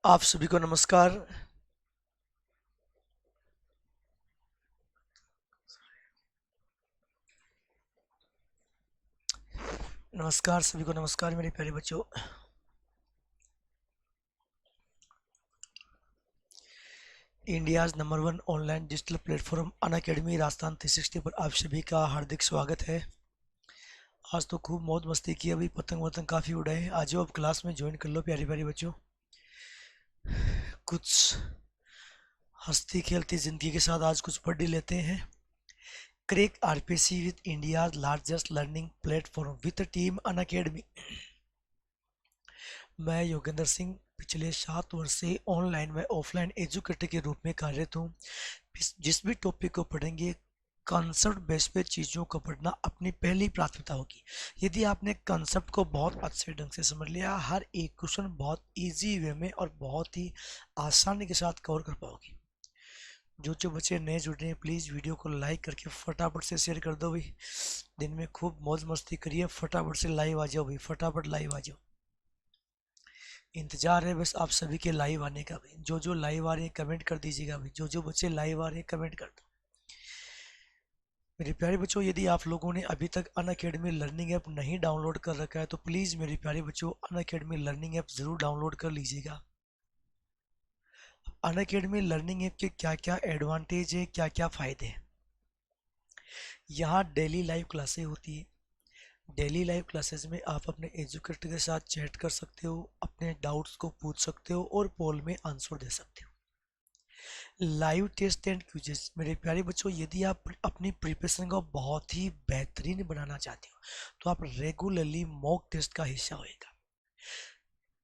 आप सभी को नमस्कार। नमस्कार सभी को नमस्कार मेरे प्यारे बच्चों। India's number one online digital platform Unacademy Rajasthan 360 पर आप सभी का हार्दिक स्वागत है। आज तो खूब मौज मस्ती की, अभी पतंग वतंग काफ़ी उड़ाए। आज आप क्लास में ज्वाइन कर लो प्यारे प्यारे बच्चों। कुछ हंसती खेलती ज़िंदगी के साथ आज कुछ पढ़ ही लेते हैं। Crack RPC with India's largest learning platform with team Unacademy. मैं योगेंद्र सिंह पिछले 7 वर्ष से ऑनलाइन व ऑफलाइन एजुकेटर के रूप में कार्यरत हूँ। जिस भी टॉपिक को पढ़ेंगे, कॉन्सेप्ट बेस पे चीज़ों को पढ़ना अपनी पहली प्राथमिकता होगी। यदि आपने कॉन्सेप्ट को बहुत अच्छे ढंग से समझ लिया, हर एक क्वेश्चन बहुत इजी वे में और बहुत ही आसानी के साथ कवर कर पाओगे। जो जो बच्चे नए जुड़ रहे हैं, प्लीज़ वीडियो को लाइक करके फटाफट से शेयर कर दो भाई। दिन में खूब मौज मस्ती करिए, फटाफट से लाइव आ जाओ भाई, फटाफट लाइव आ जाओ। इंतजार है बस आप सभी के लाइव आने का भी। जो जो लाइव आ रहे हैं कमेंट कर दीजिएगा भाई, जो जो बच्चे लाइव आ रहे हैं कमेंट कर दो। मेरे प्यारे बच्चों, यदि आप लोगों ने अभी तक अनअकैडमी लर्निंग ऐप नहीं डाउनलोड कर रखा है तो प्लीज़ मेरे प्यारे बच्चों अनअकैडमी लर्निंग ऐप ज़रूर डाउनलोड कर लीजिएगा। अनअकैडमी लर्निंग ऐप के क्या क्या एडवांटेज है, क्या क्या फ़ायदे हैं। यहाँ डेली लाइव क्लासें होती है। डेली लाइव क्लासेस में आप अपने एजुकेटर के साथ चैट कर सकते हो, अपने डाउट्स को पूछ सकते हो और पोल में आंसर दे सकते हो। Live test and quizzes. मेरे प्यारे बच्चों, यदि आप अपनी प्रिपरेशन को बहुत ही बेहतरीन बनाना चाहते हो तो आप रेगुलरली मॉक टेस्ट का हिस्सा होएगा।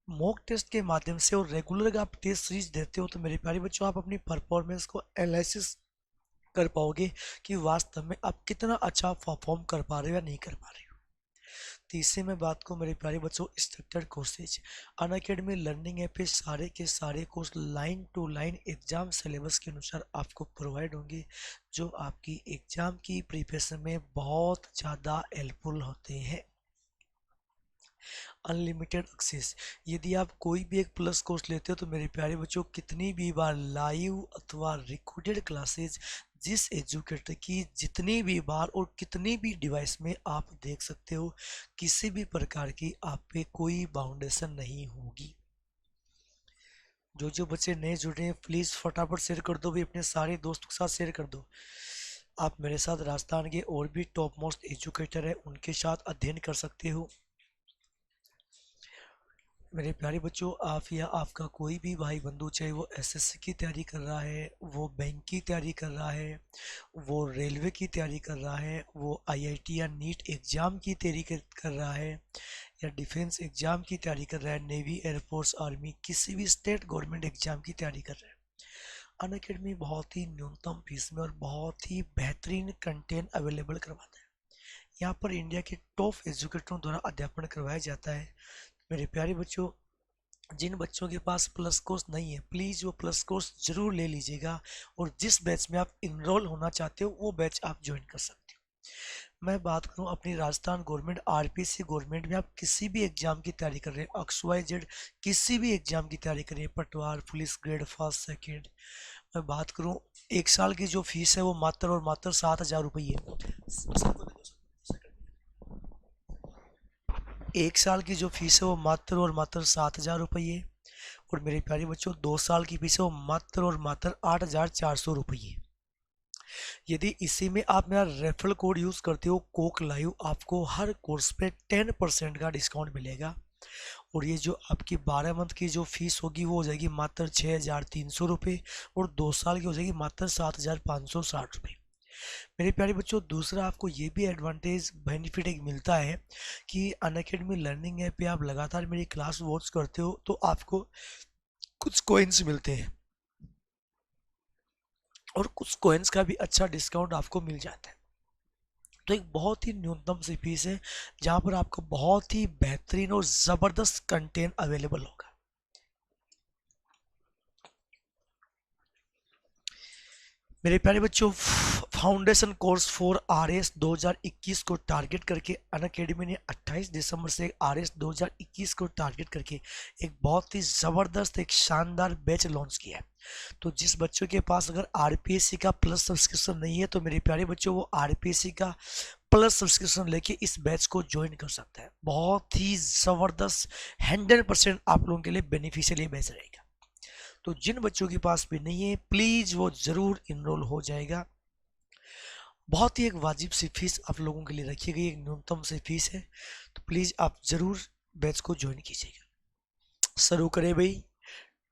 मॉक टेस्ट के माध्यम से और रेगुलर आप टेस्ट सीरीज देते हो तो मेरे प्यारे बच्चों आप अपनी परफॉर्मेंस को एनालिसिस कर पाओगे कि वास्तव में आप कितना अच्छा परफॉर्म कर पा रहे हो या नहीं कर पा रहे हो। तीसरे में बात को मेरे प्यारे बच्चों structured courses. Unacademy learning app पे सारे के सारे course line to line exam syllabus के अनुसार आपको प्रोवाइड होंगे, जो आपकी एग्जाम की प्रिपरेशन में बहुत ज़्यादा हेल्पफुल होते हैं। Unlimited access. यदि आप कोई भी एक प्लस कोर्स लेते हो तो मेरे प्यारे बच्चों कितनी भी बार लाइव अथवा रिकॉर्डेड क्लासेस जिस एजुकेटर की जितनी भी बार और कितनी भी डिवाइस में आप देख सकते हो, किसी भी प्रकार की आप पे कोई बाउंडेशन नहीं होगी। जो जो बच्चे नए जुड़े हैं प्लीज़ फटाफट शेयर कर दो भी, अपने सारे दोस्तों के साथ शेयर कर दो। आप मेरे साथ राजस्थान के और भी टॉप मोस्ट एजुकेटर हैं, उनके साथ अध्ययन कर सकते हो। मेरे प्यारे बच्चों, आप या आपका कोई भी भाई बंधु, चाहे वो एसएससी की तैयारी कर रहा है, वो बैंक की तैयारी कर रहा है, वो रेलवे की तैयारी कर रहा है, वो आईआईटी या नीट एग्ज़ाम की तैयारी कर रहा है, या डिफेंस एग्ज़ाम की तैयारी कर रहा है, नेवी एयरफोर्स आर्मी किसी भी स्टेट गवर्नमेंट एग्ज़ाम की तैयारी कर रहा है, अनअकैडमी बहुत ही न्यूनतम फीस में और बहुत ही बेहतरीन कंटेंट अवेलेबल करवाता है। यहाँ पर इंडिया के टॉप एजुकेटरों द्वारा अध्यापन करवाया जाता है। मेरे प्यारे बच्चों, जिन बच्चों के पास प्लस कोर्स नहीं है प्लीज़ वो प्लस कोर्स जरूर ले लीजिएगा, और जिस बैच में आप इनरोल होना चाहते हो वो बैच आप ज्वाइन कर सकते हो। मैं बात करूं अपनी राजस्थान गवर्नमेंट आरपीसी गवर्नमेंट में, आप किसी भी एग्जाम की तैयारी कर रहे हैं, एक्स वाई जेड किसी भी एग्जाम की तैयारी कर रहे हैं, पटवार पुलिस ग्रेड फर्स्ट सेकेंड, मैं बात करूं 1 साल की जो फीस है वो मात्र और मात्र 7,000 रुपये है। 1 साल की जो फीस है वो मात्र और मात्र 7,000 रुपये। और मेरे प्यारे बच्चों 2 साल की फीस है वो मात्र और मात्र 8,400 रुपये। यदि इसी में आप मेरा रेफरल कोड यूज़ करते हो कोक लाइव, आपको हर कोर्स पे 10% का डिस्काउंट मिलेगा। और ये जो आपकी 12 मंथ की जो फीस होगी वो हो जाएगी मात्र 6,300 रुपये, और 2 साल की हो जाएगी मात्र 7,560 रुपये। मेरे प्यारे बच्चों, दूसरा आपको ये भी एडवांटेज बेनिफिट एक मिलता है कि अनअकैडमी लर्निंग ऐप पे आप लगातार मेरी क्लास वॉच करते हो तो आपको कुछ कॉइन्स मिलते हैं, और कुछ कॉइन्स का भी अच्छा डिस्काउंट आपको मिल जाता है। तो एक बहुत ही न्यूनतम सी फीस है जहाँ पर आपको बहुत ही बेहतरीन और ज़बरदस्त कंटेंट अवेलेबल होगा। मेरे प्यारे बच्चों, फाउंडेशन कोर्स फॉर आरएस 2021 को टारगेट करके अनअकैडमी ने 28 दिसंबर से आरएस 2021 को टारगेट करके एक बहुत ही ज़बरदस्त, एक शानदार बैच लॉन्च किया है। तो जिस बच्चों के पास अगर आरपीएससी का प्लस सब्सक्रिप्शन नहीं है तो मेरे प्यारे बच्चों, वो आरपीएससी का प्लस सब्सक्रिप्शन लेके इस बैच को ज्वाइन कर सकता है। बहुत ही ज़बरदस्त 100% आप लोगों के लिए बेनिफिशियल ये बैच रहेगा। तो जिन बच्चों के पास भी नहीं है प्लीज़ वो ज़रूर इनरोल हो जाएगा। बहुत ही एक वाजिब सी फीस आप लोगों के लिए रखी गई, एक न्यूनतम सी फीस है, तो प्लीज़ आप ज़रूर बैच को ज्वाइन कीजिएगा। शुरू करें भाई।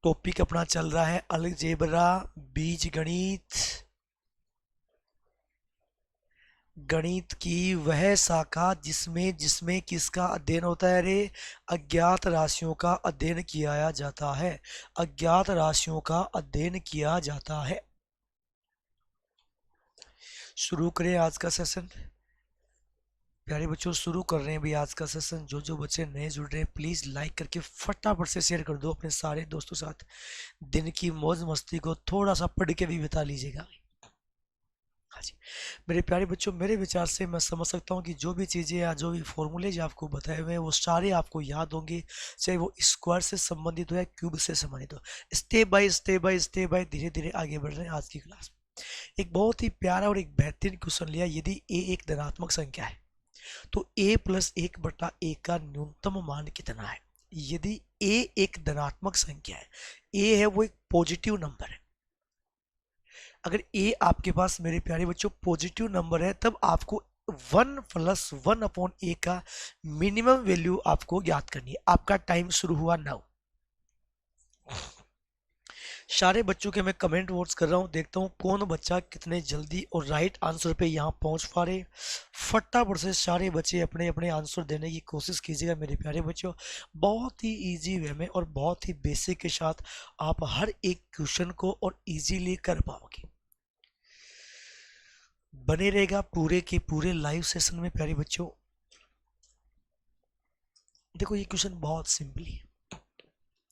टॉपिक अपना चल रहा है अलजेब्रा, बीज गणित, गणित की वह शाखा जिसमें जिसमें किसका अध्ययन होता है रे? अज्ञात राशियों का अध्ययन किया जाता है। अज्ञात राशियों का अध्ययन किया जाता है। शुरू करें आज का सेशन। प्यारे बच्चों, शुरू कर रहे हैं भाई आज का सेशन। जो जो बच्चे नए जुड़ रहे हैं प्लीज़ लाइक करके फटाफट से शेयर कर दो अपने सारे दोस्तों साथ। दिन की मौज मस्ती को थोड़ा सा पढ़ के भी बिता लीजिएगा। हाँ जी मेरे प्यारे बच्चों, मेरे विचार से मैं समझ सकता हूँ कि जो भी चीज़ें या जो भी फॉर्मूले जो आपको बताए हुए हैं वो सारे आपको याद होंगे, चाहे वो स्क्वायर से संबंधित हो या क्यूब से संबंधित हो। Step by step by step by धीरे धीरे आगे बढ़ रहे हैं आज की क्लास में। एक बहुत ही प्यारा और एक बेहतरीन क्वेश्चन लिया। यदि ए एक धनात्मक संख्या है तो a प्लस 1/a का न्यूनतम मान कितना है? यदि a एक धनात्मक संख्या है, a है वो एक पॉजिटिव नंबर है। अगर a आपके पास मेरे प्यारे बच्चों पॉजिटिव नंबर है तब आपको 1 + 1/a का मिनिमम वैल्यू आपको ज्ञात करनी है। आपका टाइम शुरू हुआ नाउ। सारे बच्चों के मैं कमेंट वोट्स कर रहा हूँ, देखता हूँ कौन बच्चा कितने जल्दी और राइट आंसर पे यहाँ पहुँच पा रहे। फटाफट से सारे बच्चे अपने अपने आंसर देने की कोशिश कीजिएगा मेरे प्यारे बच्चों। बहुत ही इजी वे में और बहुत ही बेसिक के साथ आप हर एक क्वेश्चन को और इजीली कर पाओगे। बने रहेगा पूरे के पूरे लाइव सेशन में प्यारे बच्चों। देखो ये क्वेश्चन बहुत सिंपली है,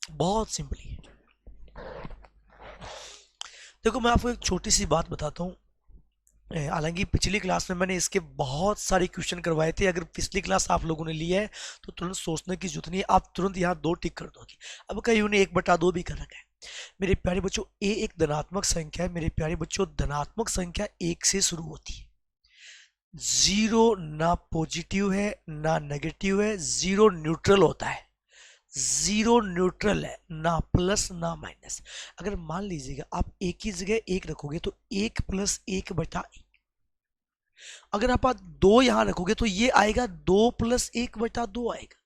बहुत सिंपली है। देखो मैं आपको एक छोटी सी बात बताता हूँ। हालांकि पिछली क्लास में मैंने इसके बहुत सारे क्वेश्चन करवाए थे। अगर पिछली क्लास आप लोगों ने लिया है तो तुरंत सोचने की जरूरत नहीं है, आप तुरंत यहाँ 2 टिक कर दोगे। अब कई उन्हें 1/2 भी कर रखा है। मेरे प्यारे बच्चों, ए एक धनात्मक संख्या है। मेरे प्यारे बच्चों, धनात्मक संख्या 1 से शुरू होती है। 0 ना पॉजिटिव है ना नेगेटिव है, 0 न्यूट्रल होता है। 0 न्यूट्रल है, ना प्लस ना माइनस। अगर मान लीजिएगा आप एक ही जगह 1 रखोगे तो 1 + 1/1। अगर आप 2 यहां रखोगे तो ये आएगा 2 + 1/2 आएगा।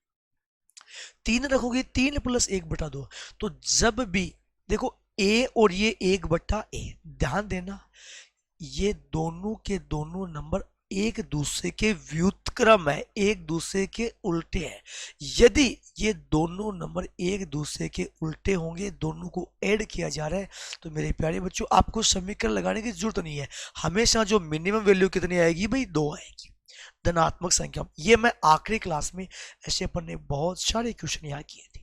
3 रखोगे 3 + 1/2। तो जब भी देखो a और ये 1/a, ध्यान देना ये दोनों के दोनों नंबर एक दूसरे के व्युत्क्रम है, एक दूसरे के उल्टे हैं। यदि ये दोनों नंबर एक दूसरे के उल्टे होंगे, दोनों को ऐड किया जा रहा है, तो मेरे प्यारे बच्चों आपको समीकरण लगाने की जरूरत नहीं है। हमेशा जो मिनिमम वैल्यू कितनी आएगी भाई? 2 आएगी धनात्मक संख्या। ये मैं आखिरी क्लास में ऐसे अपन ने बहुत सारे क्वेश्चन यहाँ किए थे।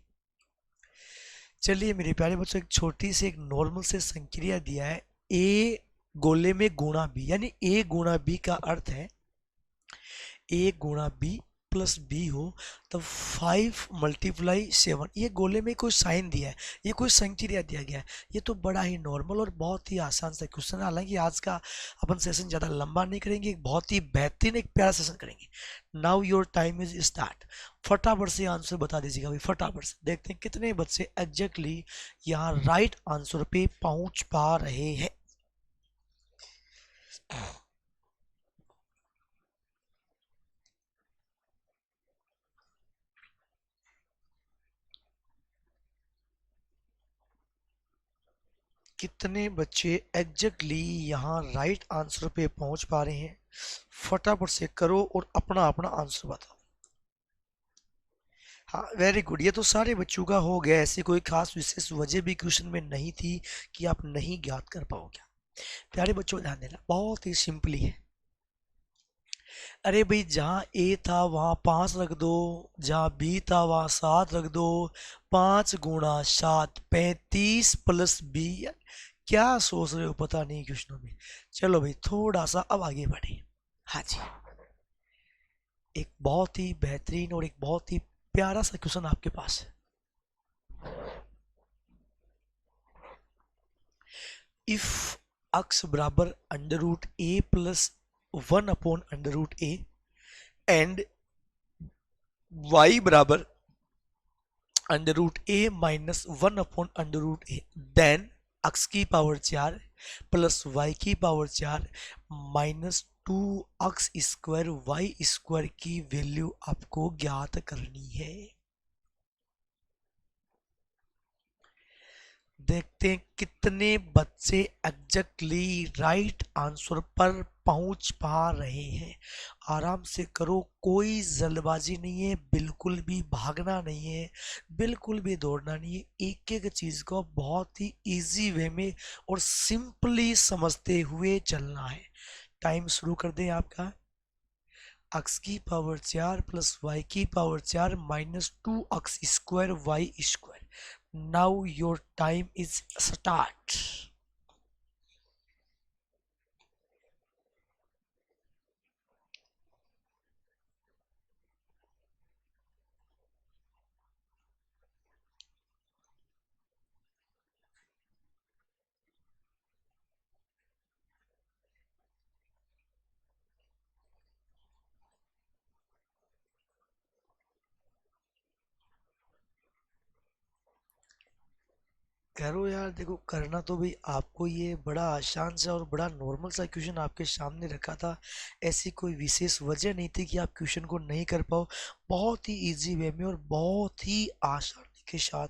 चलिए मेरे प्यारे बच्चों, एक छोटी सी एक नॉर्मल से संक्रिया दिया है a गोले में गुणा b, यानी a गुणा b का अर्थ है a गुणा b प्लस b हो तब 5 × 7। ये गोले में कोई साइन दिया है, ये कोई संक्रिया दिया गया है। ये तो बड़ा ही नॉर्मल और बहुत ही आसान सा क्वेश्चन है। हालांकि आज का अपन सेशन ज़्यादा लंबा नहीं करेंगे, बहुत ही बेहतरीन एक प्यारा सेशन करेंगे। Now your time is start. फटाफट से आंसर बता दीजिएगा भाई, फटाफट से। देखते हैं कितने बच्चे एग्जैक्टली यहाँ राइट आंसर पे पहुँच पा रहे हैं। कितने बच्चे एग्जैक्टली यहाँ राइट आंसर पे पहुंच पा रहे हैं? फटाफट से करो और अपना अपना आंसर बताओ। हाँ वेरी गुड, ये तो सारे बच्चों का हो गया। ऐसी कोई खास विशेष वजह भी क्वेश्चन में नहीं थी कि आप नहीं ज्ञात कर पाओगे। प्यारे बच्चों ध्यान देना, बहुत ही सिंपली है। अरे भाई जहाँ a था वहाँ 5 रख दो, जहाँ b था वहाँ 7 रख दो। 5 × 7 35 + b। क्या सोच रहे हो पता नहीं क्वेश्चनों में। चलो भाई थोड़ा सा अब आगे बढ़े। हाँ जी, एक बहुत ही बेहतरीन और एक बहुत ही प्यारा सा क्वेश्चन आपके पास है। इफ अक्स बराबर under root a plus 1/√a and y बराबर √a - 1/√a, देन x की पावर 4 प्लस y की पावर 4 -2x² y² की वैल्यू आपको ज्ञात करनी है। देखते हैं कितने बच्चे एग्जैक्टली राइट आंसर पर पहुंच पा रहे हैं। आराम से करो, कोई जल्दबाजी नहीं है, बिल्कुल भी भागना नहीं है, बिल्कुल भी दौड़ना नहीं है। एक एक चीज को बहुत ही इजी वे में और सिंपली समझते हुए चलना है। टाइम शुरू कर दें आपका। x की पावर 4 प्लस y की power 4 -2x² y²। Now your time is start. करो यार, देखो करना तो भाई आपको, ये बड़ा आसान सा और बड़ा नॉर्मल सा क्वेश्चन आपके सामने रखा था। ऐसी कोई विशेष वजह नहीं थी कि आप क्वेश्चन को नहीं कर पाओ। बहुत ही इजी वे में और बहुत ही आसानी के साथ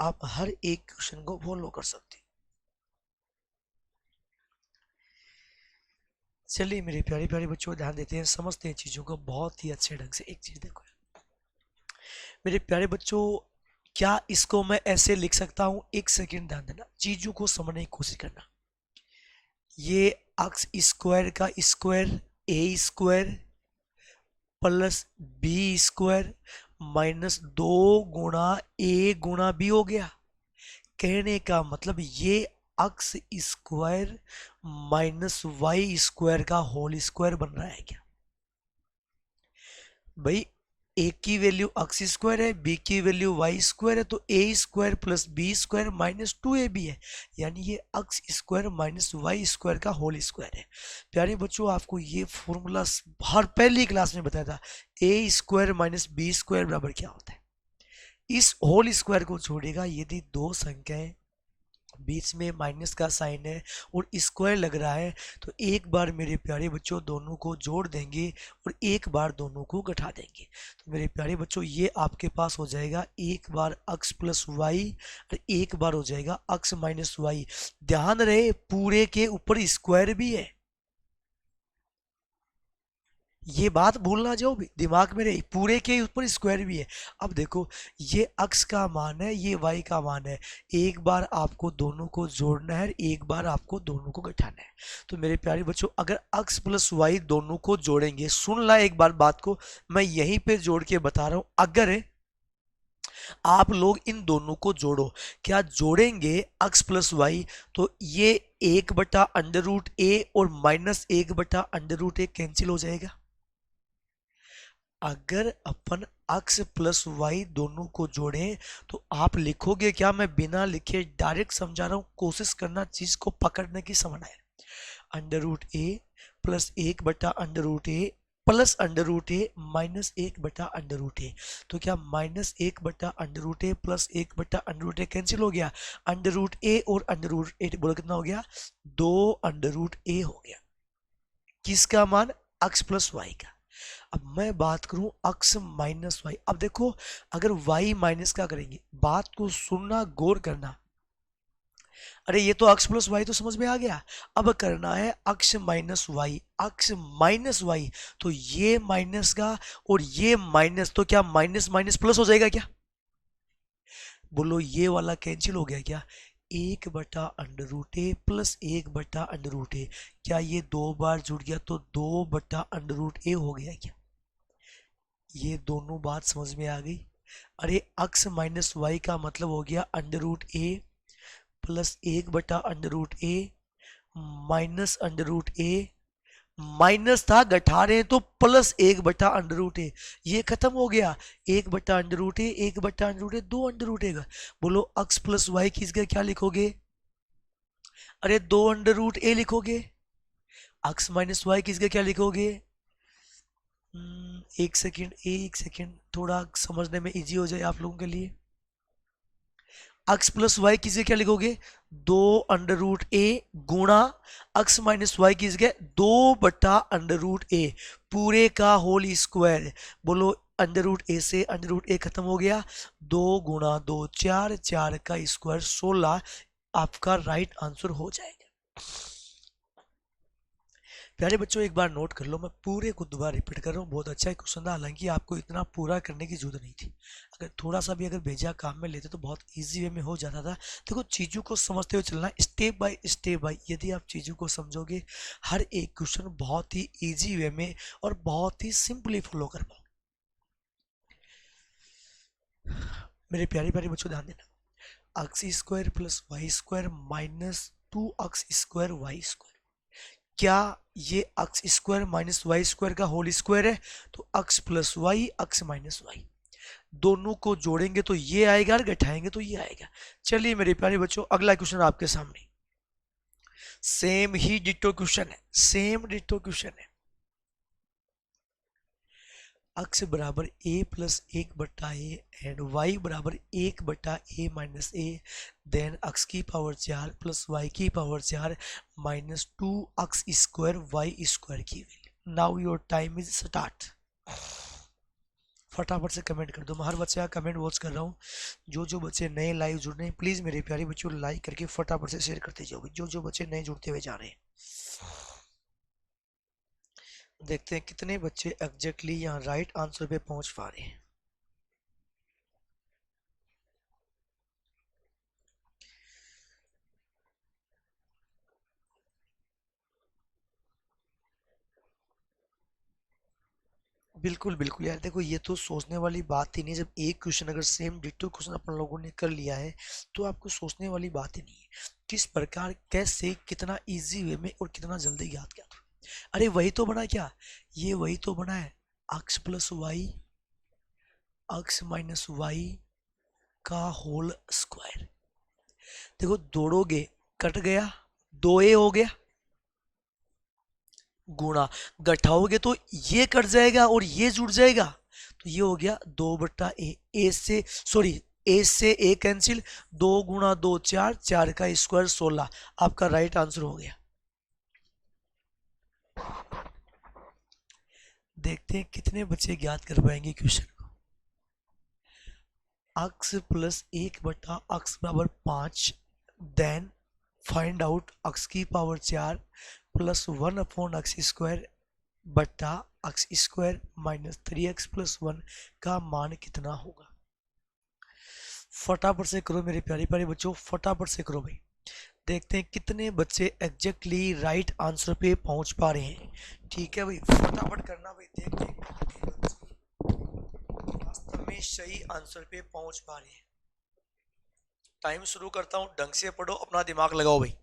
आप हर एक क्वेश्चन को फॉलो कर सकते हैं। चलिए मेरे प्यारे प्यारे बच्चों, ध्यान देते हैं, समझते हैं चीजों को बहुत ही अच्छे ढंग से। एक चीज देखो मेरे प्यारे बच्चों, क्या इसको मैं ऐसे लिख सकता हूं? एक सेकंड ध्यान देना, चीजों को समझने की कोशिश करना। ये x² का square a² plus b² -2 × a × b हो गया। कहने का मतलब ये x² -y² का होल स्क्वायर बन रहा है क्या भाई? ए की वैल्यू x² है, बी की वैल्यू y² है, तो a² प्लस b² -2ab है। यानी ये x² -y² का होल स्क्वायर है। प्यारे बच्चों, आपको ये फॉर्मूला हर पहली क्लास में बताया था। a² -b² बराबर क्या होता है? इस होल स्क्वायर को छोड़ेगा यदि दो संख्याएं बीच में माइनस का साइन है और स्क्वायर लग रहा है, तो एक बार मेरे प्यारे बच्चों दोनों को जोड़ देंगे और एक बार दोनों को घटा देंगे। तो मेरे प्यारे बच्चों ये आपके पास हो जाएगा एक बार x प्लस वाई और एक बार हो जाएगा x माइनस वाई। ध्यान रहे पूरे के ऊपर स्क्वायर भी है, ये बात भूलना जाओ भी, दिमाग में रहे, पूरे के ऊपर स्क्वायर भी है। अब देखो ये x का मान है, ये y का मान है। एक बार आपको दोनों को जोड़ना है, एक बार आपको दोनों को घटाना है। तो मेरे प्यारे बच्चों अगर x प्लस वाई दोनों को जोड़ेंगे, सुन ला एक बार बात को, मैं यहीं पे जोड़ के बता रहा हूं। अगर आप लोग इन दोनों को जोड़ो, क्या जोड़ेंगे x प्लस वाई, तो ये 1/√a और -1/√a कैंसिल हो जाएगा। अगर अपन x प्लस वाई दोनों को जोड़ें तो आप लिखोगे क्या? मैं बिना लिखे डायरेक्ट समझा रहा हूं, कोशिश करना चीज को पकड़ने की, समझना है। √a plus 1/√a plus √a -1/√a, तो क्या -1/√a प्लस 1/√a कैंसिल हो गया? √a और √a बोलो कितना हो गया? 2√a हो गया। किसका मान? x प्लस वाई का। अब मैं बात करूं x माइनस वाई। अब देखो अगर y माइनस का करेंगे, बात को सुनना, गौर करना। अरे ये तो x प्लस वाई तो समझ में आ गया। अब करना है x minus y, x minus y, तो ये माइनस का और ये माइनस, तो क्या माइनस माइनस प्लस हो जाएगा क्या? बोलो ये वाला कैंसिल हो गया क्या? 1/√a प्लस 1/√a, क्या ये दो बार जुड़ गया तो 2/√a हो गया क्या? ये दोनों बात समझ में आ गई। अरे x माइनस वाई का मतलब हो गया √a plus 1/√a minus √a, minus था घटा रहे हैं तो प्लस 1/√a, ये खत्म हो गया। 1/√a 1/√a 2 का। बोलो x प्लस वाई की जगह क्या लिखोगे? अरे 2 √a लिखोगे। x माइनस वाई की जगह क्या लिखोगे? एक सेकेंड थोड़ा समझने में इजी हो जाए आप लोगों के लिए। x प्लस वाई की जगह क्या लिखोगे? 2 √a गुणा x माइनस वाई की जगह 2/√a पूरे का होल स्क्वायर। बोलो √a से √a खत्म हो गया। 2 गुणा 2 4, 4 का स्क्वायर 16 आपका राइट आंसर हो जाएगा। प्यारे बच्चों एक बार नोट कर लो, मैं पूरे को दोबारा रिपीट कर रहा हूँ। बहुत अच्छा क्वेश्चन था, हालांकि आपको इतना पूरा करने की जरूरत नहीं थी। अगर थोड़ा सा भी अगर भेजा काम में लेते तो बहुत इजी वे में हो जाता था। देखो चीज़ों को समझते हुए चलना, स्टेप बाय स्टेप बाय। यदि आप चीज़ों को समझोगे हर एक क्वेश्चन बहुत ही ईजी वे में और बहुत ही सिंपली फॉलो कर पाओगे। मेरे प्यारे प्यारे बच्चों ध्यान देना, x² plus y² minus 2x² y²। क्या ये x² माइनस y² का होल स्क्वायर है? तो x plus y x minus y, दोनों को जोड़ेंगे तो ये आएगा और घटाएंगे तो ये आएगा। चलिए मेरे प्यारे बच्चों अगला क्वेश्चन आपके सामने, सेम ही डिटो क्वेश्चन है, सेम डिटो क्वेश्चन है। x बराबर a plus 1/a and y बराबर 1/a minus a, then x की पावर 4 प्लस y की पावर 4 माइनस 2x² y² की value. Now your time is start. फटाफट से कमेंट कर दो, मैं हर बच्चे का कमेंट वॉच कर रहा हूँ। जो बच्चे नए लाइव जुड़ रहे हैं प्लीज़ मेरे प्यारे बच्चों लाइक करके फटाफट से शेयर करते जाओगे। जो बच्चे नए जुड़ते हुए जा रहे हैं, देखते हैं कितने बच्चे एग्जैक्टली यहाँ राइट आंसर पे पहुंच पा रहे हैं। बिल्कुल बिल्कुल यार, देखो ये तो सोचने वाली बात ही नहीं। जब एक क्वेश्चन अगर सेम डिटो क्वेश्चन अपन लोगों ने कर लिया है तो आपको सोचने वाली बात ही नहीं है किस प्रकार कैसे कितना इजी वे में और कितना जल्दी याद किया। अरे वही तो बना क्या, ये वही तो बना है x plus y x minus y का होल स्क्वायर। देखो दौड़ोगे कट गया, 2a हो गया, गुणा घटाओगे तो ये कट जाएगा और ये जुड़ जाएगा तो ये हो गया 2/a। ए से सॉरी ए से ए कैंसिल, 2 गुणा 2 4, 4 का स्क्वायर 16 आपका राइट आंसर हो गया। देखते हैं कितने बच्चे ज्ञात कर पाएंगे क्वेश्चन को। x प्लस 1/x बराबर 5, देन फाइंड आउट x की पावर 4 प्लस 1/x² बटा x² माइनस 3x प्लस 1 का मान कितना होगा। फटाफट से करो मेरे प्यारे प्यारे बच्चों, फटाफट से करो भाई। देखते हैं कितने बच्चे एग्जैक्टली राइट आंसर पे पहुंच पा रहे हैं। ठीक है भाई फटाफट करना भाई, देखते हैं कितने बच्चे वास्तव में सही आंसर पे पहुंच पा रहे हैं। टाइम शुरू करता हूं, ढंग से पढ़ो, अपना दिमाग लगाओ भाई।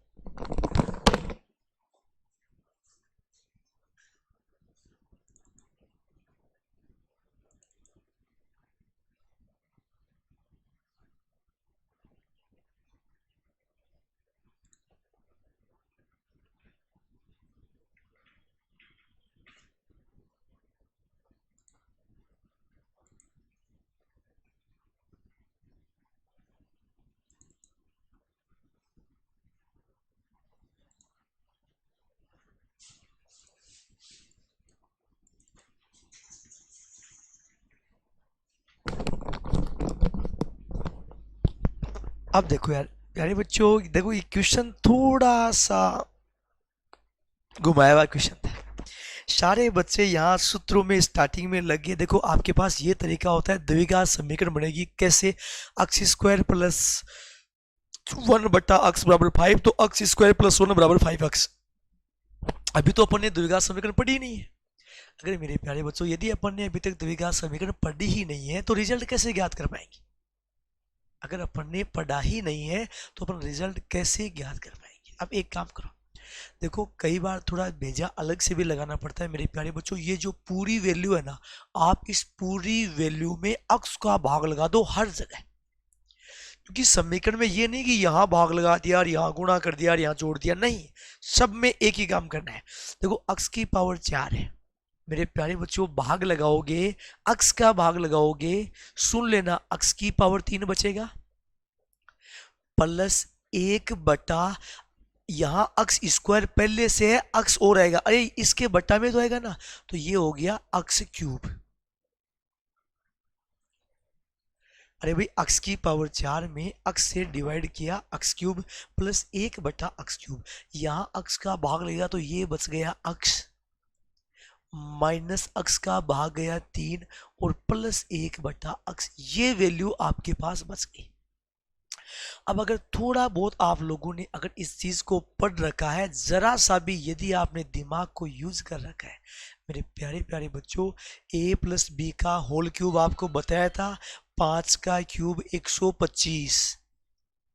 अब देखो यार प्यारे बच्चों, देखो ये क्वेश्चन थोड़ा सा घुमाया हुआ क्वेश्चन था। सारे बच्चे यहाँ सूत्रों में स्टार्टिंग में लगे। देखो आपके पास ये तरीका होता है, द्विघात समीकरण बनेगी कैसे, x² प्लस 1/x बराबर 5, तो x² प्लस 1 बराबर 5x। अभी तो अपन ने द्विघात समीकरण पढ़ी ही नहीं है। अगर मेरे प्यारे बच्चों यदि अपन ने अभी तक द्विघात समीकरण पढ़ी ही नहीं है तो रिजल्ट कैसे ज्ञात कर पाएंगे। अगर अपन ने पढ़ा ही नहीं है तो अपन रिजल्ट कैसे ज्ञात कर पाएंगे। अब एक काम करो, देखो कई बार थोड़ा भेजा अलग से भी लगाना पड़ता है मेरे प्यारे बच्चों। ये जो पूरी वैल्यू है ना, आप इस पूरी वैल्यू में अक्स का भाग लगा दो हर जगह, क्योंकि समीकरण में ये नहीं कि यहां भाग लगा दिया और यहां गुणा कर दिया और यहां जोड़ दिया, नहीं, सब में एक ही काम करना है। देखो अक्स की पावर 4 है मेरे प्यारे बच्चों, भाग लगाओगे, अक्स का भाग लगाओगे, सुन लेना, अक्स की पावर 3 बचेगा प्लस 1 बटा, यहां अक्स स्क्वायर पहले से है, अक्स और आएगा, अरे इसके बटा में तो आएगा ना, तो ये हो गया अक्स क्यूब। अरे भाई अक्स की पावर 4 में अक्स से डिवाइड किया अक्स क्यूब प्लस 1 बटा अक्स क्यूब, यहां अक्स का भाग लगेगा तो ये बच गया अक्स, माइनस अक्स का भाग गया 3 और प्लस 1 बटा अक्स, ये वैल्यू आपके पास बच गई। अब अगर थोड़ा बहुत आप लोगों ने अगर इस चीज को पढ़ रखा है, जरा सा भी यदि आपने दिमाग को यूज कर रखा है मेरे प्यारे प्यारे बच्चों, a प्लस बी का होल क्यूब आपको बताया था, 5 का क्यूब 125,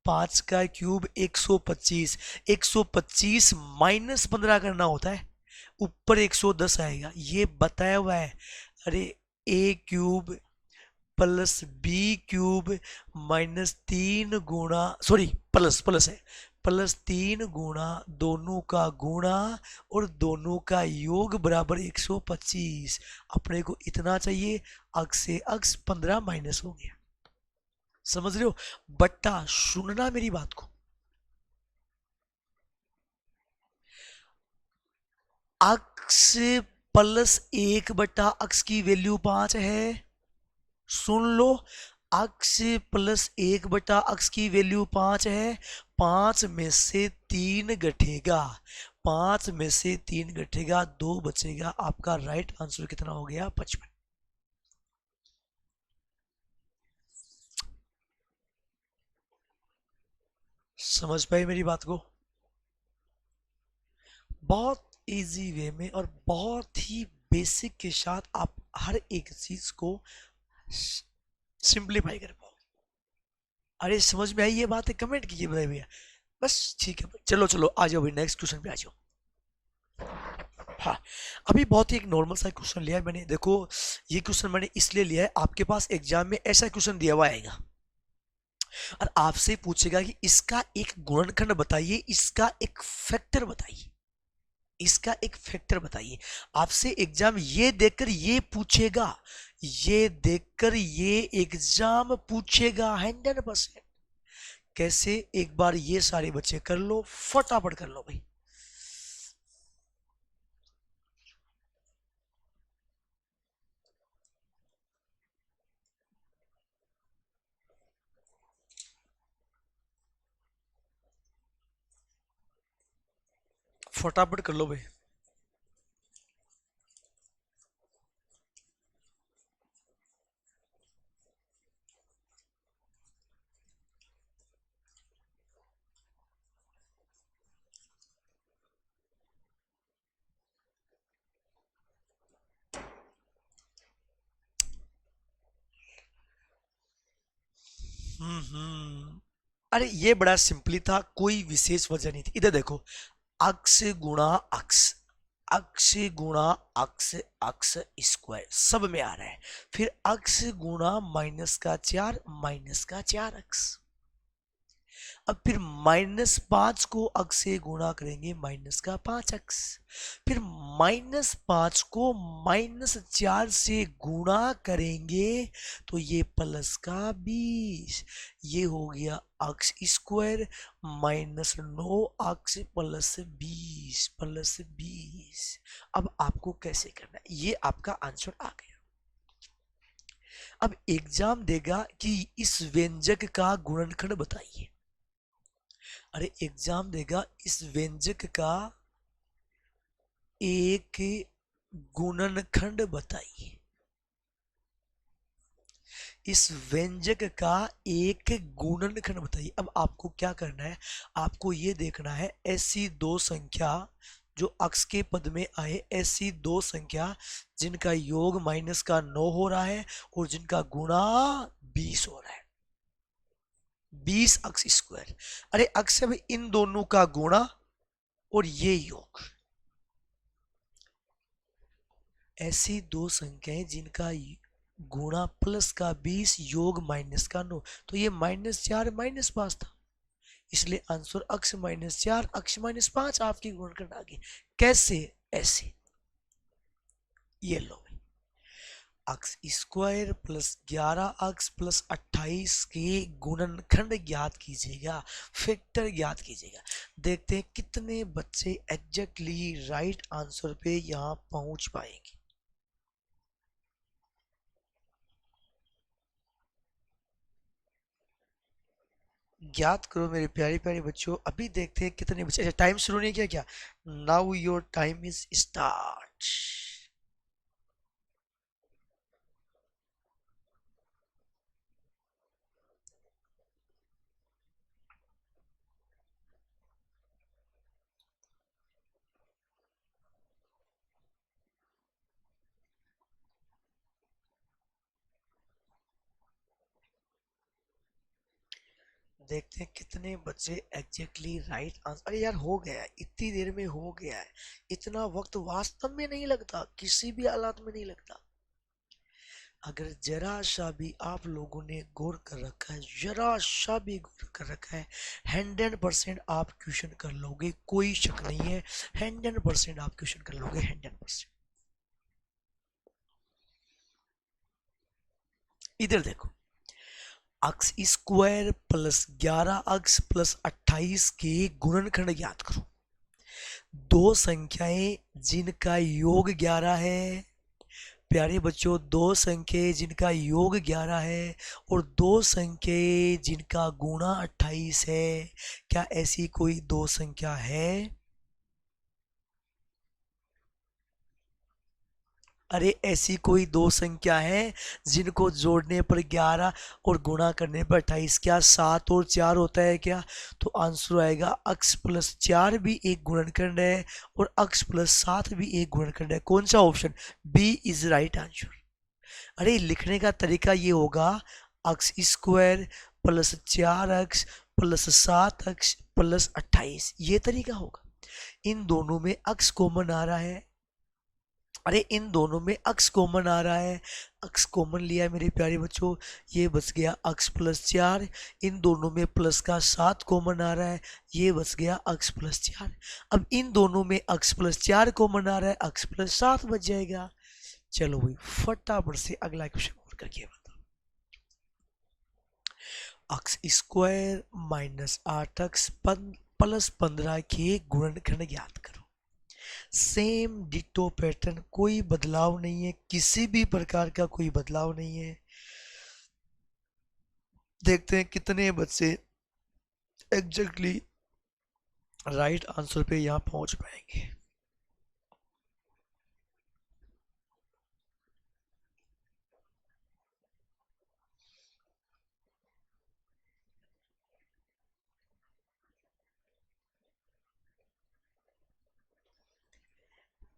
5 का क्यूब 125, 125 माइनस 15 करना होता है, ऊपर 110 आएगा, ये बताया हुआ है। अरे a cube plus B cube minus 3 गुणा, सॉरी प्लस प्लस है, प्लस 3 गुणा दोनों का गुणा और दोनों का योग बराबर 125, अपने को इतना चाहिए, अक्स से अक्स 15 माइनस हो गया, समझ रहे हो, बट्टा, सुनना मेरी बात को, अक्स प्लस 1 बटा अक्स की वैल्यू 5 है, सुन लो, अक्स प्लस 1 बटा अक्स की वैल्यू 5 है, 5 में से 3 घटेगा, 5 में से 3 घटेगा, 2 बचेगा, आपका राइट आंसर कितना हो गया 55। समझ पाए मेरी बात को, बहुत इजी वे में और बहुत ही बेसिक के साथ आप हर एक चीज को सिंप्लीफाई कर पाओ। अरे समझ में आई ये बात है, कमेंट कीजिए भाई भैया, बस ठीक है, चलो चलो आ जाओ भाई नेक्स्ट क्वेश्चन पे आ जाओ। हाँ, अभी बहुत ही एक नॉर्मल सा क्वेश्चन लिया है मैंने, देखो ये क्वेश्चन मैंने इसलिए लिया है, आपके पास एग्जाम में ऐसा क्वेश्चन दिया हुआ आएगा और आपसे पूछेगा कि इसका एक गुणनखंड बताइए, इसका एक फैक्टर बताइए, इसका एक फैक्टर बताइए, आपसे एग्जाम ये देखकर ये पूछेगा, ये देखकर ये एग्जाम पूछेगा 100%। कैसे, एक बार ये सारे बच्चे कर लो, फटाफट कर लो भाई। फटाफट कर लो भाई। अरे ये बड़ा सिंपली था, कोई विशेष वजह नहीं थी, इधर देखो, अक्स गुणा अक्स, अक्स गुणा अक्स, अक्स स्क्वायर सब में आ रहा है, फिर अक्स गुणा माइनस का 4 अक्स, अब फिर -5 को अक्स से गुणा करेंगे -5 अक्स, फिर -5 को -4 से गुणा करेंगे तो ये +20, ये हो गया अक्स स्क्वायर, -9 अक्स +20, अब आपको कैसे करना है, ये आपका आंसर आ गया। अब एग्जाम देगा कि इस व्यंजक का गुणनखंड बताइए, अरे एग्जाम देगा इस व्यंजक का एक गुणनखंड बताइए, इस व्यंजक का एक गुणनखंड बताइए। अब आपको क्या करना है, आपको ये देखना है ऐसी दो संख्या जो अक्स के पद में आए, ऐसी दो संख्या जिनका योग -9 हो रहा है और जिनका गुणा 20 हो रहा है, 20 अक्स स्क्वायर। अरे अक्स है भाई इन दोनों का गुणा और ये योग। ऐसी दो संख्याएं जिनका गुणा प्लस का 20 योग माइनस का 9, तो ये -4 -5 था, इसलिए आंसर अक्स -4 अक्स -5 आपकी गुणनखंड आ गई। कैसे? ऐसे, ये लो भाई, अक्स स्क्वायर प्लस 11 अक्स प्लस 28 के गुणनखंड ज्ञात कीजिएगा, फैक्टर ज्ञात कीजिएगा। देखते हैं कितने बच्चे एग्जैक्टली राइट आंसर पे यहां पहुंच पाएंगे। ज्ञात करो मेरे प्यारे प्यारे बच्चों। अभी देखते हैं कितने बच्चे। अच्छा, टाइम शुरू नहीं किया क्या? Now your time is start. देखते हैं कितने बच्चे एग्जैक्टली राइट आंसर। अरे यार हो गया है, इतनी देर में हो गया है। इतना वक्त वास्तव में नहीं लगता, किसी भी हालात में नहीं लगता। अगर जरा सा भी आप लोगों ने गौर कर रखा है, जरा सा भी गौर कर रखा है, 100% आप क्वेश्चन कर लोगे, कोई शक नहीं है। 100% आप क्वेश्चन कर लोगे, 100%। इधर देखो, अक्स स्क्वायर प्लस 11 अक्स प्लस 28 के गुणनखंड ज्ञात करो। दो संख्याएं जिनका योग 11 है, प्यारे बच्चों, दो संख्याएं जिनका योग 11 है और दो संख्याएं जिनका गुणा 28 है, क्या ऐसी कोई दो संख्या है? अरे ऐसी कोई दो संख्या है जिनको जोड़ने पर 11 और गुणा करने पर 28? क्या 7 और 4 होता है क्या? तो आंसर आएगा अक्स प्लस 4 भी एक गुणनखंड है और अक्स प्लस 7 भी एक गुणनखंड है। कौन सा option? B is right answer. अरे लिखने का तरीका ये होगा, x square plus 4 x plus 7 x plus 28, ये तरीका होगा। इन दोनों में अक्स कॉमन आ रहा है। अरे इन दोनों में अक्स कॉमन आ रहा है, अक्स कॉमन लिया है मेरे प्यारे बच्चों, ये बच गया अक्स प्लस 4। इन दोनों में प्लस का 7 कॉमन आ रहा है, ये बच गया अक्स प्लस 4। अब इन दोनों में अक्स प्लस 4 कॉमन आ रहा है, अक्स प्लस 7 बच जाएगा। चलो भाई फटाफट से अगला क्वेश्चन और करके बताओ। अक्स स्क्वायर माइनस 8 अक्स प्लस 15 के गुणनखंड ज्ञात करो। सेम डिटो पैटर्न, कोई बदलाव नहीं है, किसी भी प्रकार का कोई बदलाव नहीं है। देखते हैं कितने बच्चे एग्जैक्टली राइट आंसर पे यहां पहुंच पाएंगे।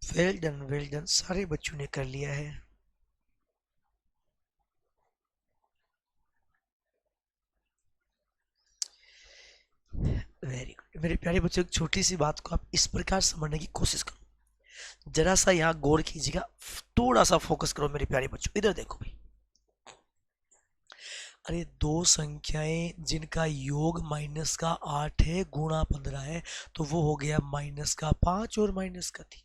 वेल डन, वेल डन, सारे बच्चों ने कर लिया है। वेरी गुड मेरे प्यारे बच्चों, एक छोटी सी बात को आप इस प्रकार समझने की कोशिश करो, जरा सा यहाँ गौर कीजिएगा, थोड़ा सा फोकस करो मेरे प्यारे बच्चों। इधर देखो भाई, अरे दो संख्याएं जिनका योग माइनस का 8 है गुणा 15 है, तो वो हो गया माइनस का 5 और माइनस का 3।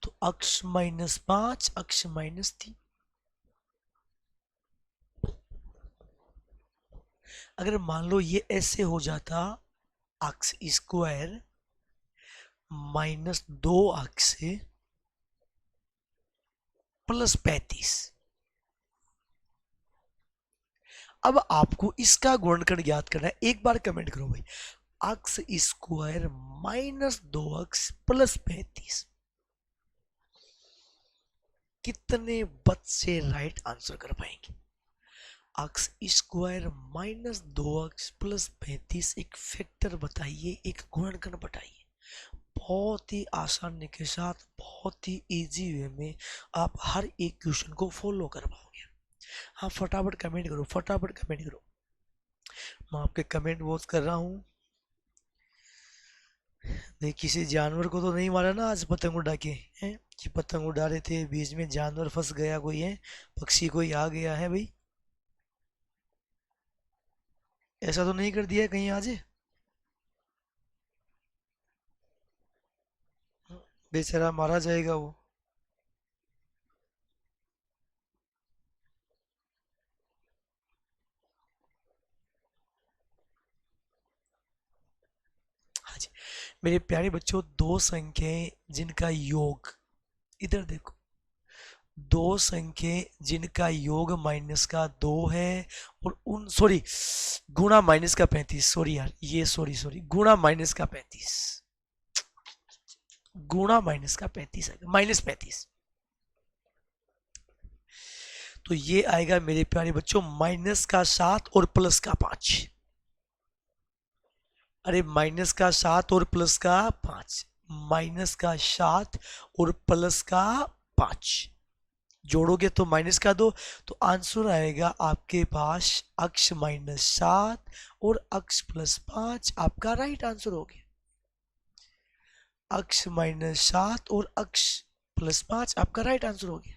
तो अक्स -5 अक्स -3। अगर मान लो ये ऐसे हो जाता, अक्स स्क्वायर -2 अक्स प्लस 35। अब आपको इसका गुणनखंड ज्ञात करना है। एक बार कमेंट करो भाई, अक्स स्क्वायर -2 अक्स प्लस 35, कितने बच्चे राइट आंसर कर पाएंगे? अक्स स्क्वायर -2 अक्स प्लस 35 एक फैक्टर बताइए, एक गुणनखंड बताइए। बहुत ही आसानी के साथ, बहुत ही इजी वे में आप हर एक क्वेश्चन को फॉलो कर पाओगे। हाँ फटाफट कमेंट करो, फटाफट कमेंट करो। मैं आपके कमेंट वॉच कर रहा हूँ। नहीं, किसी जानवर को तो नहीं मारा ना आज पतंग उड़ा के हैं? कि पतंग उड़ा रहे थे, बीच में जानवर फंस गया कोई है, पक्षी कोई आ गया है भाई? ऐसा तो नहीं कर दिया है कहीं आज? बेचारा मारा जाएगा वो। हाँ जी। मेरे प्यारे बच्चों, दो संख्याएं जिनका योग, इधर देखो, दो संख्याएं जिनका योग माइनस का दो है, और उन सॉरी, गुणा माइनस का 35, सॉरी यार, ये सॉरी सॉरी, गुणा माइनस का 35, गुणा माइनस का 35 आएगा, -35। तो ये आएगा मेरे प्यारे बच्चों -7 और +5। अरे -7 और +5, -7 और +5 जोड़ोगे तो -2, तो आंसर आएगा आपके पास अक्ष -7 और अक्ष +5, आपका राइट आंसर हो गया। अक्ष -7 और अक्ष +5 आपका राइट आंसर हो गया।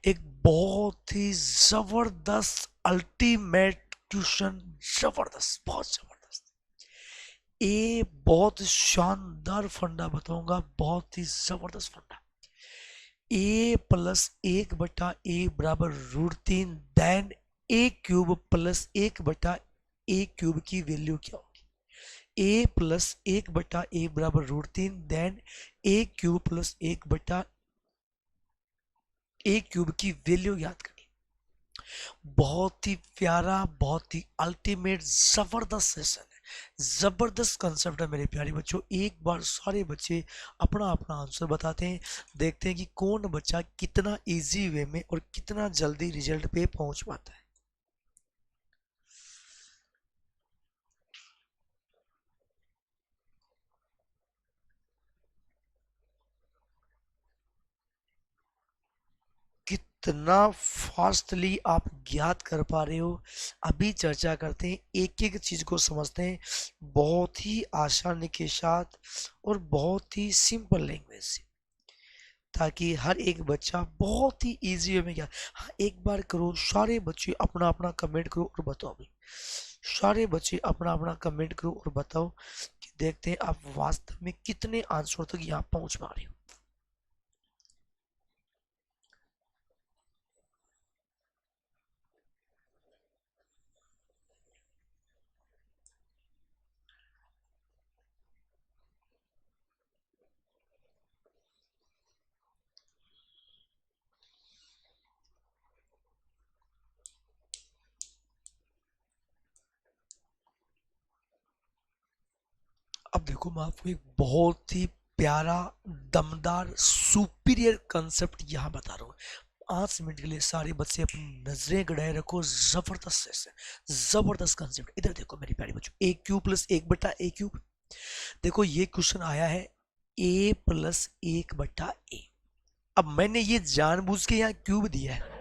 एक बहुत ही जबरदस्त अल्टीमेट क्वेश्चन, जबरदस्त, बहुत जबरदस्त। ए बहुत शानदार फंडा बताऊंगा, बहुत ही जबरदस्त फंडा। a+1/a बराबर √3, देन a³ + 1/a³ की वैल्यू क्या होगी? a+1/a बराबर √3, देन a³ + 1/a³ की वैल्यू याद करिए। बहुत ही प्यारा, बहुत ही अल्टीमेट जबरदस्त सेशन है, जबरदस्त कंसेप्ट है मेरे प्यारे बच्चों। एक बार सारे बच्चे अपना अपना आंसर बताते हैं, देखते हैं कि कौन बच्चा कितना इजी वे में और कितना जल्दी रिजल्ट पे पहुंच पाता है। कितना फास्टली आप ज्ञात कर पा रहे हो। अभी चर्चा करते हैं, एक एक चीज को समझते हैं बहुत ही आसानी के साथ और बहुत ही सिंपल लैंग्वेज से, ताकि हर एक बच्चा बहुत ही इजी वे में क्या। हाँ, एक बार करो, सारे बच्चे अपना अपना कमेंट करो और बताओ भाई, सारे बच्चे अपना अपना कमेंट करो और बताओ कि देखते हैं आप वास्तव में कितने आंसर तक यहाँ पहुंच पा रहे हो। अब देखो, मैं आपको एक बहुत ही प्यारा, दमदार, सुपीरियर कंसेप्ट यहाँ बता रहा हूँ। 5 मिनट के लिए सारे बच्चे अपनी नजरें गड़ाए रखो, जबरदस्त है, जबरदस्त कंसेप्ट। इधर देखो मेरे प्यारे बच्चों, a³ + 1/a³। देखो ये क्वेश्चन आया है a+1/a। अब मैंने ये जानबूझ के यहाँ क्यूब दिया है,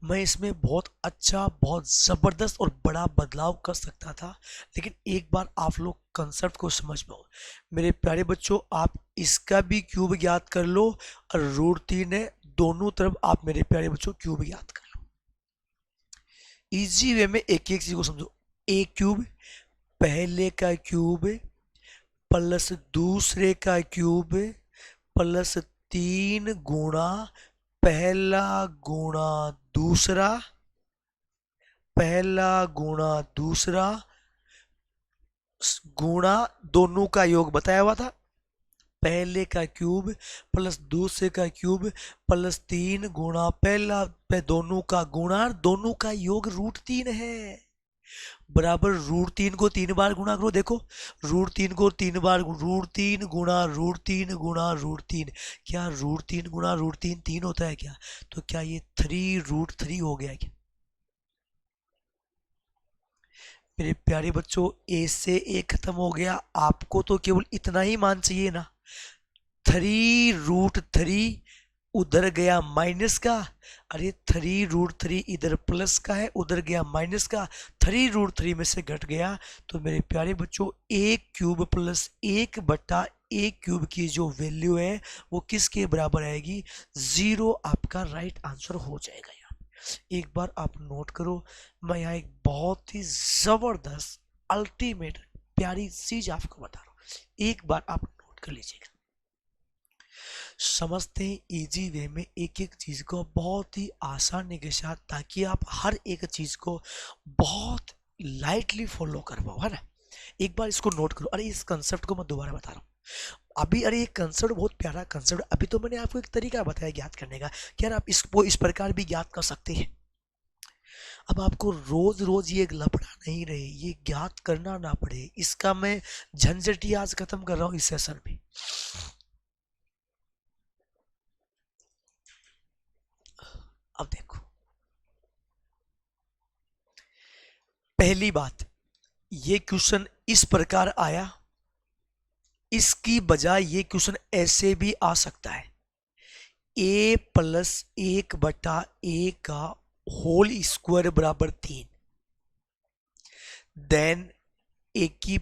मैं इसमें बहुत अच्छा, बहुत ज़बरदस्त और बड़ा बदलाव कर सकता था, लेकिन एक बार आप लोग कंसेप्ट को समझ पाओ मेरे प्यारे बच्चों, आप इसका भी क्यूब ज्ञात कर लो और √3 है, दोनों तरफ आप मेरे प्यारे बच्चों क्यूब ज्ञात कर लो। इजी वे में एक एक चीज को समझो। a³ पहले का क्यूब प्लस दूसरे का क्यूब +3 गुणा पहला गुणा दूसरा, पहला गुणा दूसरा गुणा दोनों का योग बताया हुआ था, पहले का क्यूब प्लस दूसरे का क्यूब +3 गुणा पहला पे दोनों का गुणा, दोनों का योग √3 है, बराबर √3 को 3 बार गुणा करो। देखो √3 को 3 बार, √3 गुणा √3 गुणा √3, क्या √3 गुणा √3 3 होता है क्या? तो क्या ये 3√3 हो गया क्या? मेरे प्यारे बच्चों, ए से ए खत्म हो गया, आपको तो केवल इतना ही मान चाहिए ना, 3√3 उधर गया माइनस का, अरे 3√3 इधर प्लस का है, उधर गया माइनस का, 3√3 में से घट गया। तो मेरे प्यारे बच्चों ए क्यूब प्लस 1/a³ की जो वैल्यू है वो किसके बराबर आएगी? 0 आपका राइट आंसर हो जाएगा। यहाँ एक बार आप नोट करो, मैं यहाँ एक बहुत ही जबरदस्त अल्टीमेट प्यारी चीज आपको बता रहा हूँ, एक बार आप नोट कर लीजिएगा। समझते हैं इजी वे में एक एक चीज को बहुत ही आसानी के साथ, ताकि आप हर एक चीज को बहुत लाइटली फॉलो कर पाओ, है ना। एक बार इसको नोट करो। अरे इस कंसेप्ट को मैं दोबारा बता रहा हूँ अभी। अरे ये कंसेप्ट बहुत प्यारा कंसेप्ट, अभी तो मैंने आपको एक तरीका बताया ज्ञात करने का कि यार आप इसको इस प्रकार भी ज्ञात कर सकते हैं। अब आपको रोज रोज ये लफड़ा नहीं रहे, ये ज्ञात करना ना पड़े, इसका मैं झंझट ही आज खत्म कर रहा हूँ इस सेशन में। अब देखो, पहली बात, ये क्वेश्चन इस प्रकार आया, इसकी बजाय ये क्वेश्चन ऐसे भी आ सकता है, a+1/a का होल स्क्वायर बराबर 3, देन a⁴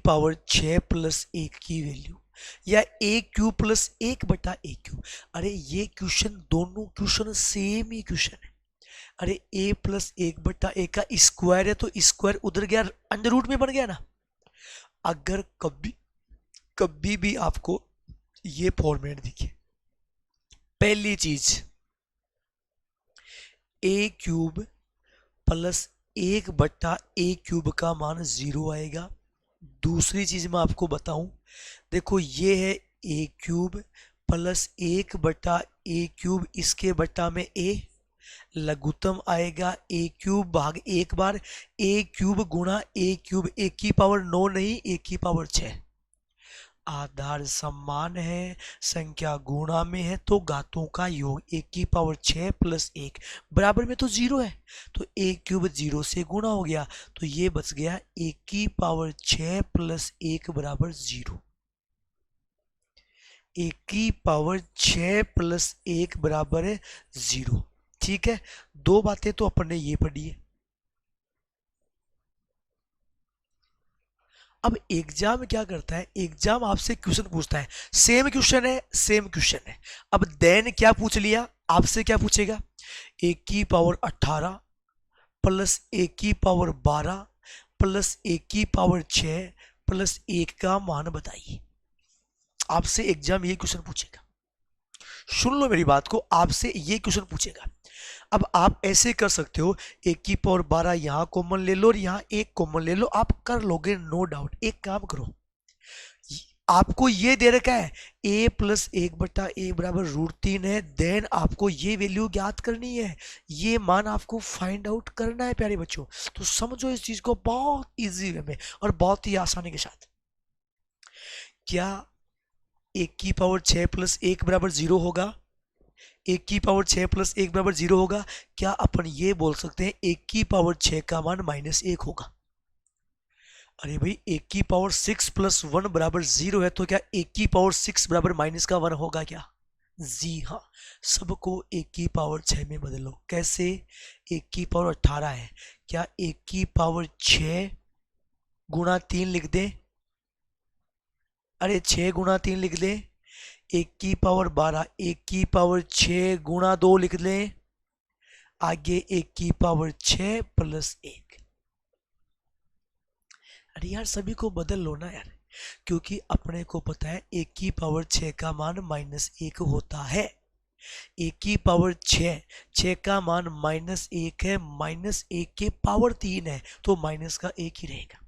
प्लस 1 की वैल्यू, या a³ प्लस 1/a³। अरे ये क्वेश्चन, दोनों क्वेश्चन सेम ही क्वेश्चन है। अरे a+1/a का स्क्वायर है तो स्क्वायर उधर गया, अंडर रूट में बन गया ना। अगर कभी कभी भी आपको ये फॉर्मेट दिखे, पहली चीज a³ प्लस 1/a³ का मान 0 आएगा। दूसरी चीज मैं आपको बताऊं, देखो ये है a³ प्लस 1/a³, इसके बट्टा में a, लघुत्तम आएगा a³ भाग 1 बार a³ गुणा a³, 1⁹ नहीं 1⁶। आधार समान है, संख्या गुणा में है, तो घातों का योग 1⁶ प्लस 1 बराबर में तो 0 है, तो a³ 0 से गुणा हो गया, तो ये बच गया 1⁶ प्लस 1 बराबर 0। 1⁶ प्लस 1 बराबर है 0। ठीक है, दो बातें तो अपन ने ये पढ़ी है। अब एग्जाम क्या करता है, एग्जाम आपसे क्वेश्चन पूछता है, सेम क्वेश्चन है, सेम क्वेश्चन है। अब देन क्या पूछ लिया, आपसे क्या पूछेगा, 1⁸ प्लस 1⁸ प्लस 1⁶ प्लस 1 का मान बताइए। आपसे एग्जाम ये क्वेश्चन पूछेगा, सुन लो मेरी बात को, आपसे ये क्वेश्चन पूछेगा। अब आप ऐसे कर सकते हो, 1⁻12 यहां कॉमन ले लो और यहां 1 कॉमन ले लो, आप कर लोगे नो डाउट। एक काम करो, आपको ये दे रखा है a+1/a बराबर √3 है, देन आपको ये वैल्यू ज्ञात करनी है, ये मान आपको फाइंड आउट करना है प्यारे बच्चों। तो समझो इस चीज को बहुत इजी वे में और बहुत ही आसानी के साथ। क्या 1⁶ प्लस 1 बराबर 0 होगा? 1⁶ प्लस 1 बराबर 0 होगा। क्या अपन ये बोल सकते हैं 1⁶ का मान -1 होगा? अरे भाई 1⁶ प्लस 1 बराबर 0 है, तो क्या 1⁶ बराबर -1 होगा क्या? जी हाँ, सबको 1⁶ में बदलो। कैसे? 1⁸ है, क्या 1⁶ गुणा 3 लिख दें? अरे 6 गुणा 3 लिख दें। 1⁻12 1⁶ गुणा 2 लिख लें, आगे 1⁶ प्लस 1। अरे यार सभी को बदल लो ना यार, क्योंकि अपने को पता है 1⁶ का मान -1 होता है। 1⁶ 6 का मान -1 है, -1 के पावर 3 है, तो माइनस का 1 ही रहेगा।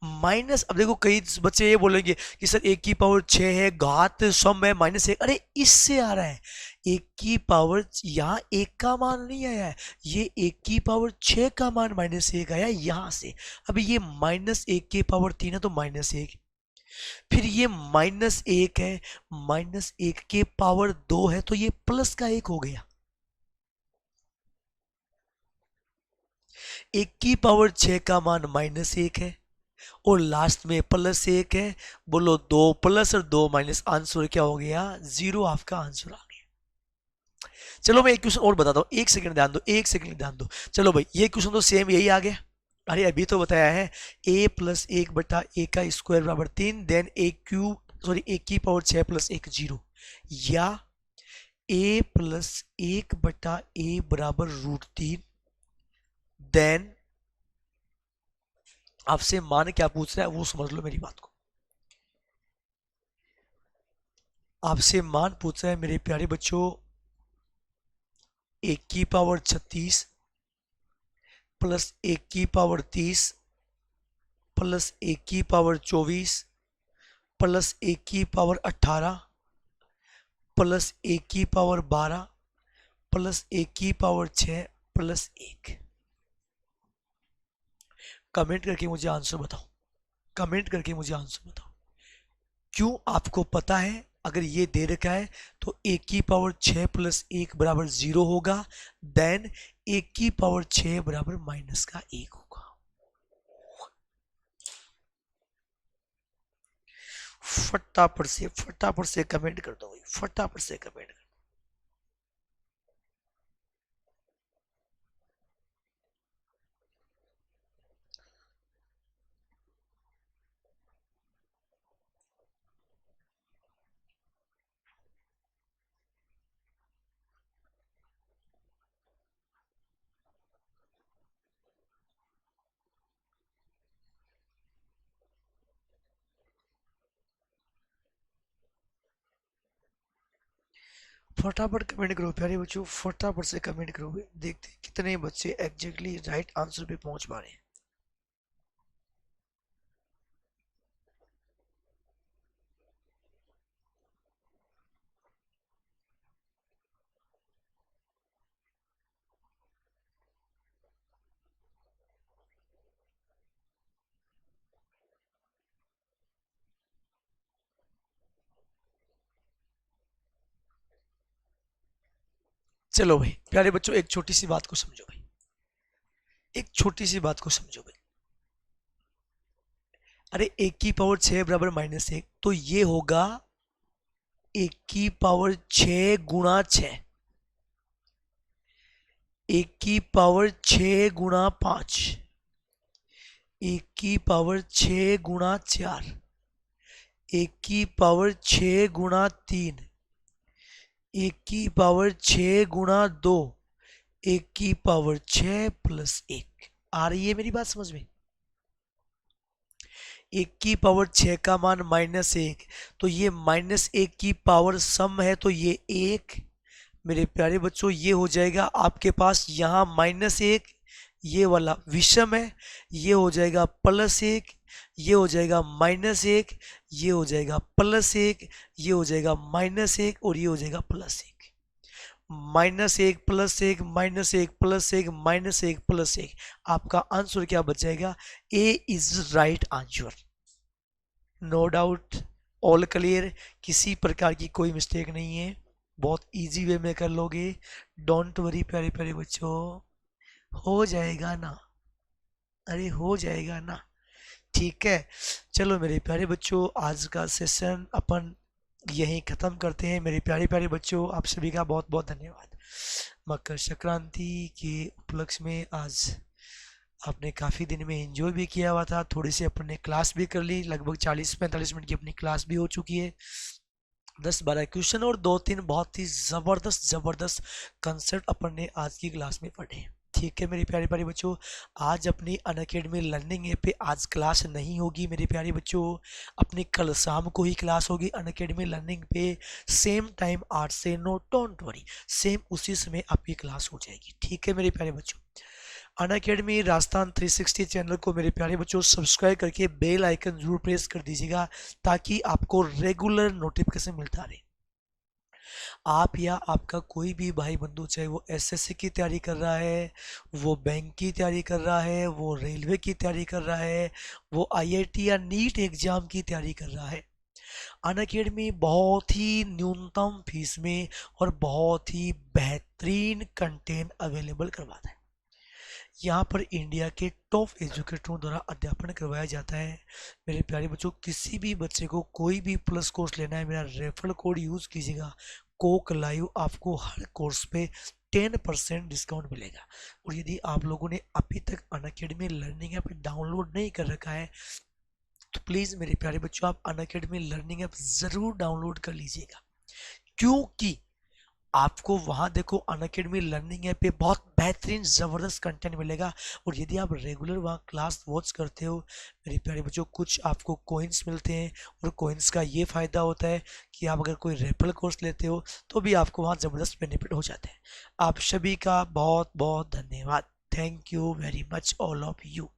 माइनस, अब देखो कई बच्चे ये बोलेंगे कि सर 1⁶ है, घात सम है -1, अरे इससे आ रहा है। 1 यहाँ 1 का मान नहीं आया है, ये 1⁶ का मान -1 आया यहाँ से। अब ये -1 के पावर 3 है तो -1, फिर ये -1 है, -1 के पावर 2 है, तो ये प्लस का 1 हो गया। 1⁶ का मान -1 है और लास्ट में +1 है। बोलो 2 प्लस और 2 माइनस, आंसर क्या हो गया? 0 आपका आंसर आ गया। चलो मैं एक क्वेश्चन और बताता हूँ, एक सेकंड ध्यान दो, एक सेकंड ध्यान दो। चलो भाई ये क्वेश्चन तो सेम यही आ गया। अरे अभी तो बताया है, a प्लस एक बटा ए का स्क्वायर बराबर 3, देन ए क्यू सॉरी ए की पावर 6 प्लस एक 0, या a प्लस एक बटा ए बराबर √3, देन आपसे मान क्या पूछ रहा है वो समझ लो मेरी बात को। आपसे मान पूछ रहा है मेरे प्यारे बच्चों, एक की पावर 36 प्लस एक की पावर 30 प्लस एक की पावर 24 प्लस एक की पावर 18 प्लस एक की पावर 12 प्लस एक की पावर 6 प्लस 1। कमेंट करके मुझे आंसर बताओ, कमेंट करके मुझे आंसर बताओ। क्यों आपको पता है अगर ये दे रखा है तो एक की पावर 6 प्लस एक बराबर 0 होगा, देन एक की पावर 6 बराबर माइनस का 1 होगा। फटाफट से कमेंट कर दो भाई, फटाफट से कमेंट कर। फटाफट कमेंट करो प्यारे बच्चों, फटाफट से कमेंट करो, देखते हैं कितने बच्चे एग्जैक्टली राइट आंसर पे पहुंच पा रहे हैं। चलो भाई प्यारे बच्चों, एक छोटी सी बात को समझो भाई, एक छोटी सी बात को समझो भाई। अरे एक की पावर 6 बराबर माइनस 1, तो ये होगा एक की पावर 6 गुणा 6, एक की पावर 6 गुणा 5, एक की पावर 6 गुणा 4, एक की पावर 6 गुणा 3, एक की पावर 6 गुणा 2, एक की पावर 6 प्लस 1। आ रही है मेरी बात समझ में? एक की पावर 6 का मान -1, तो ये -1 की पावर सम है, तो ये 1 मेरे प्यारे बच्चों ये हो जाएगा आपके पास यहाँ -1, ये वाला विषम है, ये हो जाएगा +1, ये हो जाएगा -1, ये हो जाएगा +1, ये हो जाएगा -1 और ये हो जाएगा +1। -1 +1 -1 +1 -1 +1, आपका आंसर क्या बच जाएगा? A is right answer, no doubt, all clear, किसी प्रकार की कोई मिस्टेक नहीं है, बहुत इजी वे में कर लोगे, डोंट वरी प्यारे प्यारे बच्चों, हो जाएगा ना, अरे हो जाएगा ना, ठीक है। चलो मेरे प्यारे बच्चों, आज का सेशन अपन यहीं ख़त्म करते हैं। मेरे प्यारे प्यारे बच्चों, आप सभी का बहुत बहुत धन्यवाद। मकर संक्रांति के उपलक्ष्य में आज आपने काफ़ी दिन में एंजॉय भी किया हुआ था, थोड़ी सी अपन ने क्लास भी कर ली, लगभग 40-45 मिनट की अपनी क्लास भी हो चुकी है। 10-12 क्वेश्चन और 2-3 बहुत ही ज़बरदस्त ज़बरदस्त कंसेप्ट अपन ने आज की क्लास में पढ़े। ठीक है मेरे प्यारे प्यारे बच्चों, आज अपनी अनअकैडमी लर्निंग ऐप पे आज क्लास नहीं होगी मेरे प्यारे बच्चों, अपनी कल शाम को ही क्लास होगी अनअकैडमी लर्निंग पे, सेम टाइम 8 से 9, डोंट वरी, सेम उसी समय आपकी क्लास हो जाएगी। ठीक है मेरे प्यारे बच्चों, अनअकैडमी राजस्थान 360 चैनल को मेरे प्यारे बच्चों सब्सक्राइब करके बेल आइकन जरूर प्रेस कर दीजिएगा, ताकि आपको रेगुलर नोटिफिकेशन मिलता रहे। आप या आपका कोई भी भाई बंधु, चाहे वो एसएससी की तैयारी कर रहा है, वो बैंक की तैयारी कर रहा है, वो रेलवे की तैयारी कर रहा है, वो आईआईटी या नीट एग्जाम की तैयारी कर रहा है, अनअकैडमी बहुत ही न्यूनतम फीस में और बहुत ही बेहतरीन कंटेंट अवेलेबल करवाता है। यहाँ पर इंडिया के टॉप एजुकेटरों द्वारा अध्यापन करवाया जाता है। मेरे प्यारे बच्चों, किसी भी बच्चे को कोई भी प्लस कोर्स लेना है, मेरा रेफरल कोड यूज़ कीजिएगा, कोक लाइव, आपको हर कोर्स पे 10% डिस्काउंट मिलेगा। और यदि आप लोगों ने अभी तक अनअकैडमी लर्निंग ऐप डाउनलोड नहीं कर रखा है तो प्लीज़ मेरे प्यारे बच्चों, आप अनअकैडमी लर्निंग ऐप ज़रूर डाउनलोड कर लीजिएगा, क्योंकि आपको वहां देखो अनअकैडमी लर्निंग ऐप पे बहुत बेहतरीन ज़बरदस्त कंटेंट मिलेगा। और यदि आप रेगुलर वहां क्लास वॉच करते हो मेरे प्यारे बच्चों, कुछ आपको कॉइन्स मिलते हैं, और कॉइन्स का ये फ़ायदा होता है कि आप अगर कोई रेफरल कोर्स लेते हो तो भी आपको वहाँ ज़बरदस्त बेनिफिट हो जाते हैं। आप सभी का बहुत बहुत धन्यवाद। Thank you very much all of you.